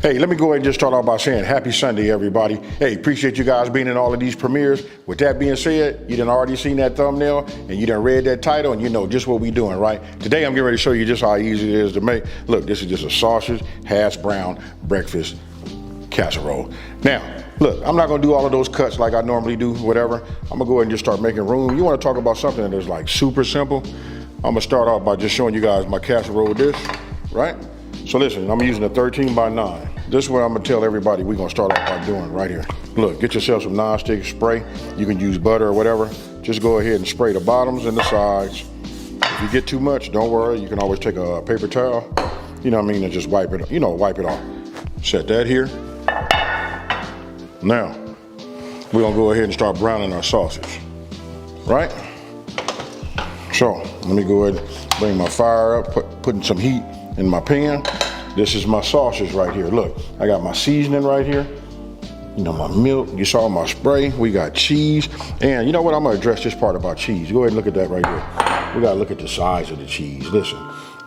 Hey, let me go ahead and just start off by saying happy Sunday, everybody. Hey, appreciate you guys being in all of these premieres. With that being said, you done already seen that thumbnail and you done read that title and you know just what we doing, right? Today I'm getting ready to show you just how easy it is to make. Look, this is just a sausage, hash brown, breakfast casserole. Now, look, I'm not gonna do all of those cuts like I normally do, whatever. I'm gonna go ahead and just start making room. You wanna talk about something that is like super simple? I'm gonna start off by just showing you guys my casserole dish, right? So listen, I'm using a 13 by 9. This is what I'm gonna tell everybody we're gonna start off by doing right here. Look, get yourself some non-stick spray. You can use butter or whatever. Just go ahead and spray the bottoms and the sides. If you get too much, don't worry. You can always take a paper towel, you know what I mean, and just wipe it, wipe it off. Set that here. Now, we're gonna go ahead and start browning our sausage, right? So, let me go ahead and bring my fire up, putting some heat in my pan. This is my sausage right here. Look, I got my seasoning right here. You know, my milk, you saw my spray. We got cheese. And you know what, I'm gonna address this part about cheese. Go ahead and look at that right here. We gotta look at the size of the cheese. Listen,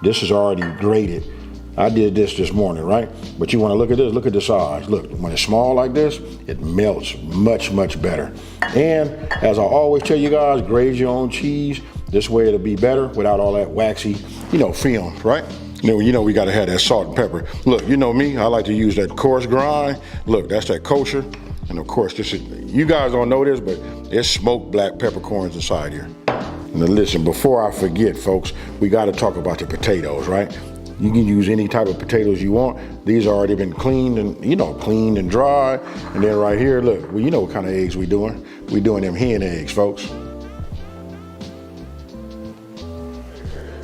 this is already grated. I did this morning, right? But you wanna look at this, look at the size. Look, when it's small like this, it melts much, much better. And as I always tell you guys, grade your own cheese. This way it'll be better without all that waxy, film, right? You know we gotta have that salt and pepper. Look, you know me, I like to use that coarse grind. Look, that's that kosher. And of course, this is, you guys don't know this, but there's smoked black peppercorns inside here. Now listen, before I forget, folks, we gotta talk about the potatoes, right? You can use any type of potatoes you want. These have already been cleaned and, cleaned and dried. And then right here, look, well, you know what kind of eggs we doing. We doing them hen eggs, folks.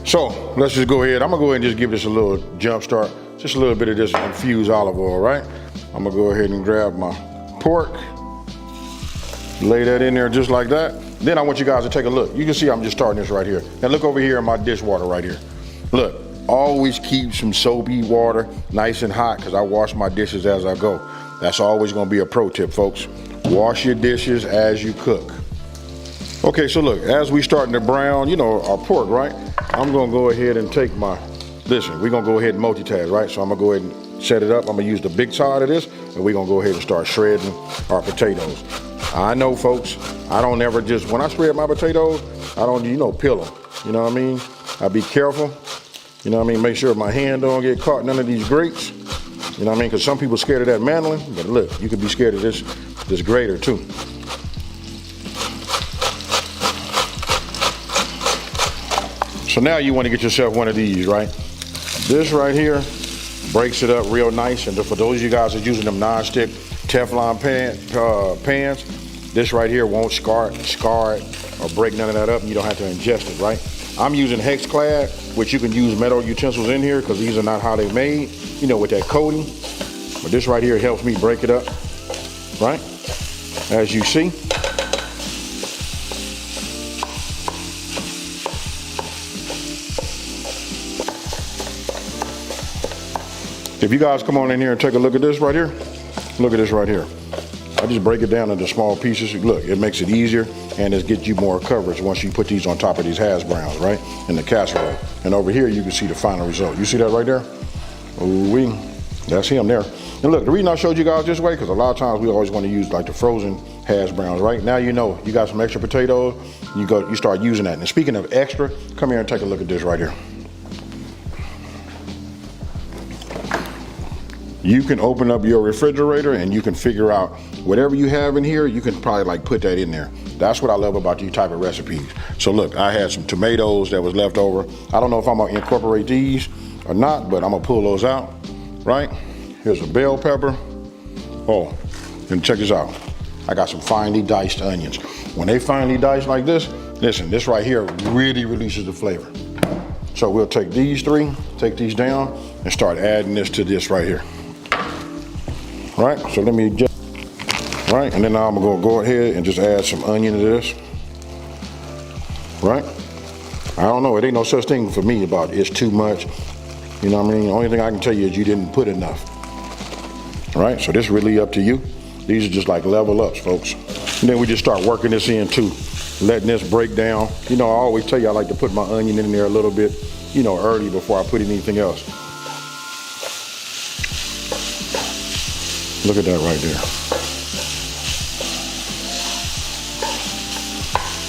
So let's just go ahead. I'm gonna go ahead and just give this a little jump start. Just a little bit of this infused olive oil, right? I'm gonna go ahead and grab my pork, lay that in there just like that. Then I want you guys to take a look. You can see I'm just starting this right here. Now look over here in my dishwater right here. Look, always keep some soapy water nice and hot because I wash my dishes as I go. That's always gonna be a pro tip, folks. Wash your dishes as you cook. Okay, so look, as we starting to brown, our pork, right? I'm gonna go ahead and take listen, we're gonna go ahead and multitask, right? So I'm gonna go ahead and set it up. I'm gonna use the big side of this, and we're gonna go ahead and start shredding our potatoes. I know, folks, I don't ever just, when I shred my potatoes, I don't, peel them. You know what I mean? I be careful. You know what I mean? Make sure my hand don't get caught in none of these grates. You know what I mean? Because some people scared of that mandolin, but look, you could be scared of this grater too. So now you want to get yourself one of these, right? This right here breaks it up real nice. And for those of you guys that are using them non-stick Teflon pans, this right here won't scar it or break none of that up, and you don't have to ingest it, right? I'm using hex clad, which you can use metal utensils in here because these are not how they're made, with that coating. But this right here helps me break it up, right? As you see. If you guys come on in here and take a look at this right here, look at this right here. I just break it down into small pieces. Look, it makes it easier and it gets you more coverage once you put these on top of these hash browns, right? In the casserole. And over here, you can see the final result. You see that right there? Ooh-wee, that's him there. And look, the reason I showed you guys this way, because a lot of times we always want to use like the frozen hash browns, right? Now you know, you got some extra potatoes, you start using that. And speaking of extra, come here and take a look at this right here. You can open up your refrigerator and you can figure out whatever you have in here, you can probably put that in there. That's what I love about these type of recipes. So look, I had some tomatoes that was left over. I don't know if I'm gonna incorporate these or not, but I'm gonna pull those out, right? Here's a bell pepper. Oh, and check this out. I got some finely diced onions. When they finely diced like this, listen, this right here really releases the flavor. So we'll take these three, take these down, and start adding this to this right here. Right, so let me just, right, and then now I'm gonna go ahead and just add some onion to this, right? I don't know, it ain't no such thing for me about it's too much, you know what I mean? The only thing I can tell you is you didn't put enough, right? So this is really up to you. These are just like level ups, folks. And then we just start working this in too, letting this break down. I always tell you I like to put my onion in there a little bit, early before I put anything else. Look at that right there.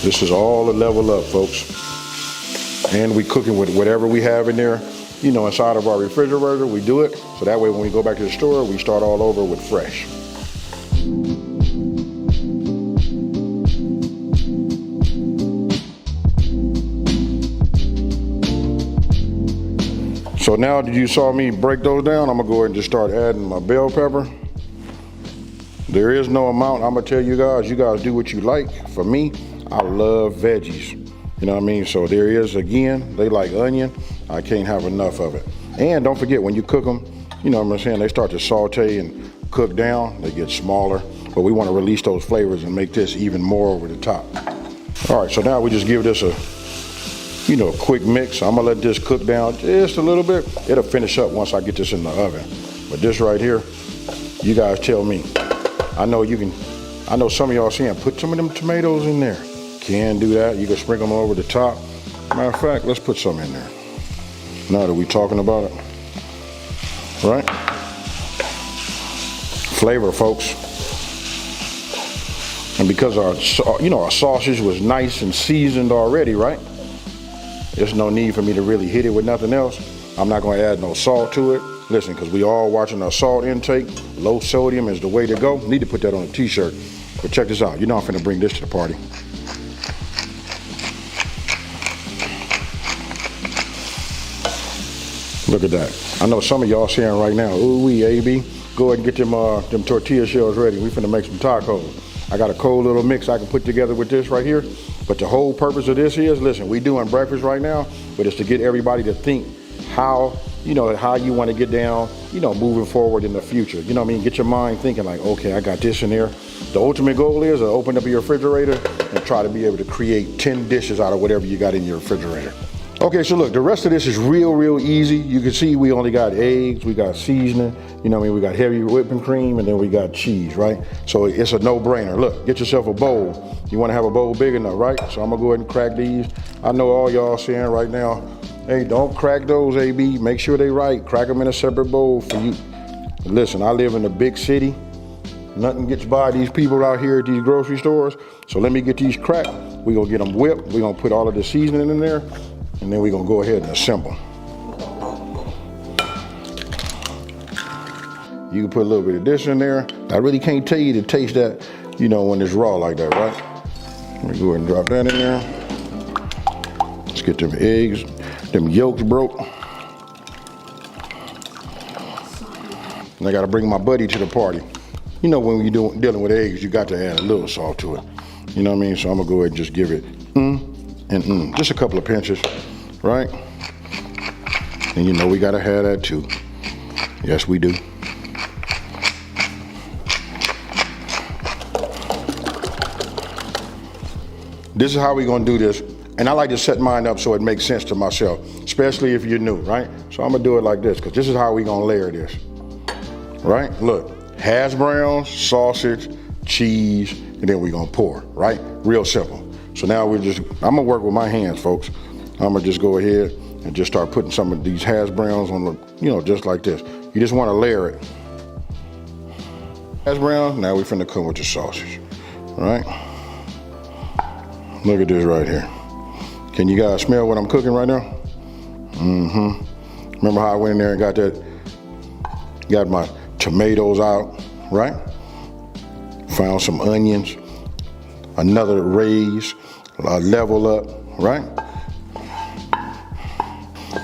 This is all a level up, folks. And we cooking with whatever we have in there, you know, inside of our refrigerator. We do it so that way when we go back to the store, we start all over with fresh. So now that you saw me break those down, I'm gonna go ahead and just start adding my bell pepper. There is no amount. I'm gonna tell you guys do what you like. For me, I love veggies. You know what I mean? So there is, again, they like onion. I can't have enough of it. And don't forget, when you cook them, you know what I'm saying, they start to saute and cook down. They get smaller, but we wanna release those flavors and make this even more over the top. All right, so now we just give this a, you know, quick mix. I'm gonna let this cook down just a little bit. It'll finish up once I get this in the oven. But this right here, you guys tell me. I know some of y'all saying, put some of them tomatoes in there. Can do that. You can sprinkle them over the top. Matter of fact, let's put some in there. Now that we're talking about it, right? Flavor, folks. And because our sausage was nice and seasoned already, right? There's no need for me to really hit it with nothing else. I'm not gonna add no salt to it. Listen, because we all watching our salt intake. Low sodium is the way to go. Need to put that on a t-shirt. But check this out. You know I'm finna bring this to the party. Look at that. I know some of y'all saying right now, ooh wee, AB, go ahead and get them tortilla shells ready. We finna make some tacos. I got a cold little mix I can put together with this right here. But the whole purpose of this is, listen, we doing breakfast right now, but it's to get everybody to think how you want to get down, you know, moving forward in the future. You know what I mean? Get your mind thinking like, okay, I got this in there. The ultimate goal is to open up your refrigerator and try to be able to create 10 dishes out of whatever you got in your refrigerator. Okay, so look, the rest of this is real easy. You can see we only got eggs, we got seasoning, you know what I mean? We got heavy whipping cream, and then we got cheese, right? So it's a no-brainer. Look, get yourself a bowl. You wanna have a bowl big enough, right? So I'm gonna go ahead and crack these. I know all y'all saying right now, hey, don't crack those, AB. Make sure they right. Crack them in a separate bowl for you. Listen, I live in a big city. Nothing gets by these people out here at these grocery stores. So let me get these cracked. We gonna get them whipped. We gonna put all of the seasoning in there, and then we gonna go ahead and assemble. You can put a little bit of this in there. I really can't tell you to taste that, you know, when it's raw like that, right? Let me go ahead and drop that in there. Let's get them eggs. Them yolks broke. And I gotta bring my buddy to the party. You know, when you're dealing with eggs, you got to add a little salt to it. You know what I mean? So I'm gonna go ahead and just give it just a couple of pinches, right? And you know we gotta have that too. Yes, we do. This is how we're gonna do this. And I like to set mine up so it makes sense to myself, especially if you're new, right? So I'm gonna do it like this, because this is how we're gonna layer this, right? Look, hash browns, sausage, cheese, and then we're gonna pour, right? Real simple. So now I'm gonna work with my hands, folks. I'm gonna just go ahead and just start putting some of these hash browns on the, you know, just like this. You just wanna layer it. Hash brown, now we're finna come with the sausage, all right? Look at this right here. Can you guys smell what I'm cooking right now? Remember how I went in there and got my tomatoes out, right? Found some onions, another raise, a level up, right?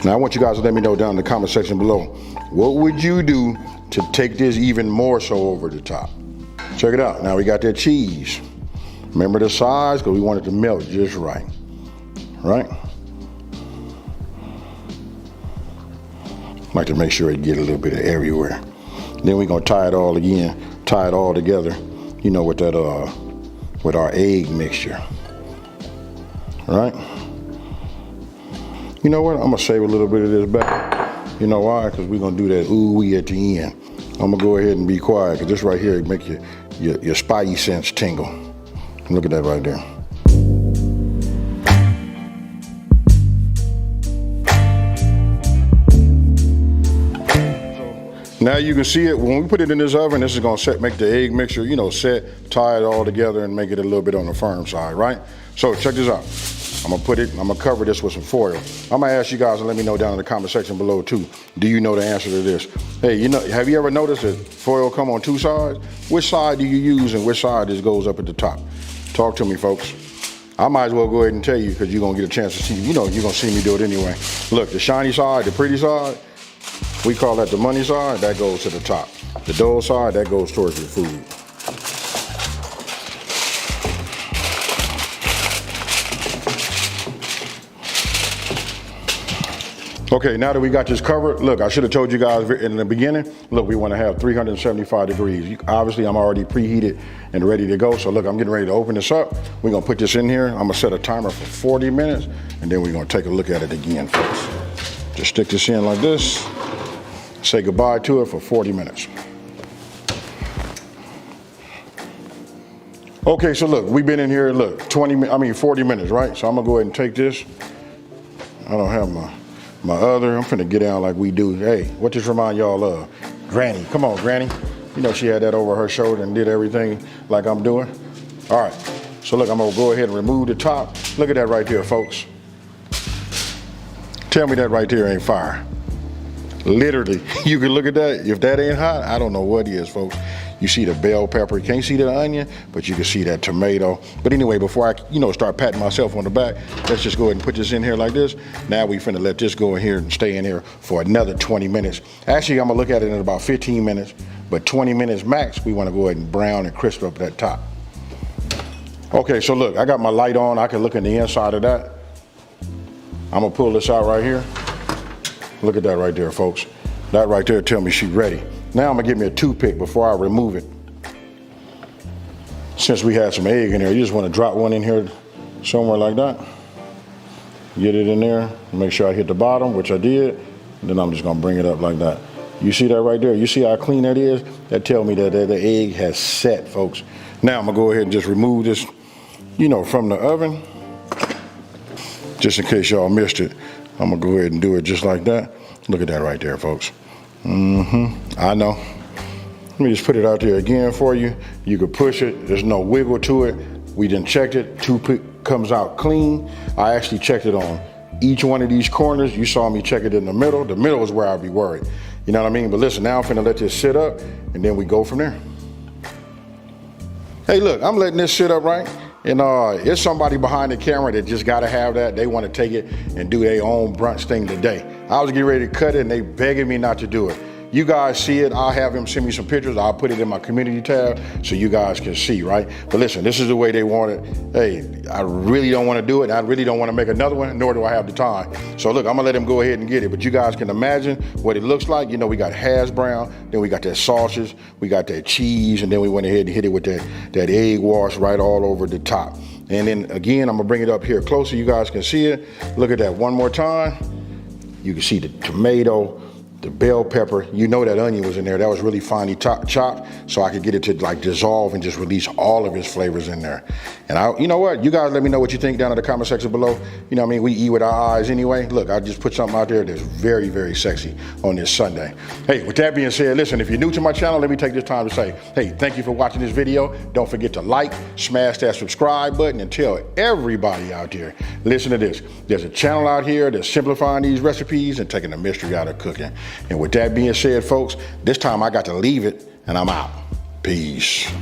Now I want you guys to let me know down in the comment section below, what would you do to take this even more so over the top? Check it out. Now we got that cheese. Remember the size, because we want it to melt just right. Right? Like to make sure it get a little bit of everywhere. Then we're gonna tie it all together, you know, with that with our egg mixture. Right? You know what? I'm gonna save a little bit of this back. You know why? Because we're gonna do that ooh-wee at the end. I'm gonna go ahead and be quiet, because this right here make your spidey sense tingle. Look at that right there. Now you can see it, when we put it in this oven, this is gonna make the egg mixture, you know, set, tie it all together and make it a little bit on the firm side, right? So check this out. I'm gonna cover this with some foil. I'm gonna ask you guys to let me know down in the comment section below too. Do you know the answer to this? Hey, you know, have you ever noticed that foil come on two sides? Which side do you use and which side just goes up at the top? Talk to me, folks. I might as well go ahead and tell you because you're gonna get a chance to see, you know, you're gonna see me do it anyway. Look, the shiny side, the pretty side, we call that the money side, that goes to the top. The dull side, that goes towards your food. Okay, now that we got this covered, look, I should have told you guys in the beginning, look, we want to have 375 degrees. Obviously, I'm already preheated and ready to go. So look, I'm getting ready to open this up. We're gonna put this in here. I'm gonna set a timer for 40 minutes, and then we're gonna take a look at it again, folks. Just stick this in like this. Say goodbye to it for 40 minutes. Okay, so look, we've been in here, look, 40 minutes, right? So I'm gonna go ahead and take this. I don't have my other, I'm finna get down like we do. Hey, what this remind y'all of? Granny, come on, Granny. You know she had that over her shoulder and did everything like I'm doing. All right, so look, I'm gonna go ahead and remove the top. Look at that right there, folks. Tell me that right there ain't fire. Literally, you can look at that. If that ain't hot, I don't know what is, folks. You see the bell pepper. You can't see the onion, but you can see that tomato. But anyway, before I, you know, start patting myself on the back, let's just go ahead and put this in here like this. Now we finna let this go in here and stay in here for another 20 minutes. Actually, I'm gonna look at it in about 15 minutes, but 20 minutes max, we wanna go ahead and brown and crisp up that top. Okay, so look, I got my light on. I can look in the inside of that. I'm gonna pull this out right here. Look at that right there, folks. That right there tell me she's ready. Now I'm gonna get me a toothpick before I remove it. Since we had some egg in there, you just wanna drop one in here somewhere like that. Get it in there, make sure I hit the bottom, which I did. And then I'm just gonna bring it up like that. You see that right there? You see how clean that is? That tells me that the egg has set, folks. Now I'm gonna go ahead and just remove this, you know, from the oven. Just in case y'all missed it, I'm gonna go ahead and do it just like that. Look at that right there, folks. I know. Let me just put it out there again for you. You could push it, there's no wiggle to it. We done checked it, toothpick comes out clean. I actually checked it on each one of these corners. You saw me check it in the middle. The middle is where I'd be worried. You know what I mean? But listen, now I'm finna let this sit up and then we go from there. Hey look, I'm letting this sit up, right? And it's somebody behind the camera that just gotta have that. They wanna take it and do their own brunch thing today. I was getting ready to cut it and they begging me not to do it. You guys see it, I'll have him send me some pictures. I'll put it in my community tab so you guys can see, right? But listen, this is the way they want it. Hey, I really don't wanna do it. I really don't wanna make another one, nor do I have the time. So look, I'm gonna let him go ahead and get it. But you guys can imagine what it looks like. You know, we got hash brown, then we got that sausage, we got that cheese, and then we went ahead and hit it with that egg wash right all over the top. And then again, I'm gonna bring it up here closer. You guys can see it. Look at that one more time. You can see the tomato, the bell pepper. You know that onion was in there. That was really finely chopped, so I could get it to like dissolve and just release all of its flavors in there. And you know what? You guys let me know what you think down in the comment section below. You know what I mean? We eat with our eyes anyway. Look, I just put something out there that's very, very sexy on this Sunday. Hey, with that being said, listen, if you're new to my channel, let me take this time to say, hey, thank you for watching this video. Don't forget to like, smash that subscribe button, and tell everybody out there, listen to this. There's a channel out here that's simplifying these recipes and taking the mystery out of cooking. And with that being said, folks, this time I got to leave it and I'm out. Peace.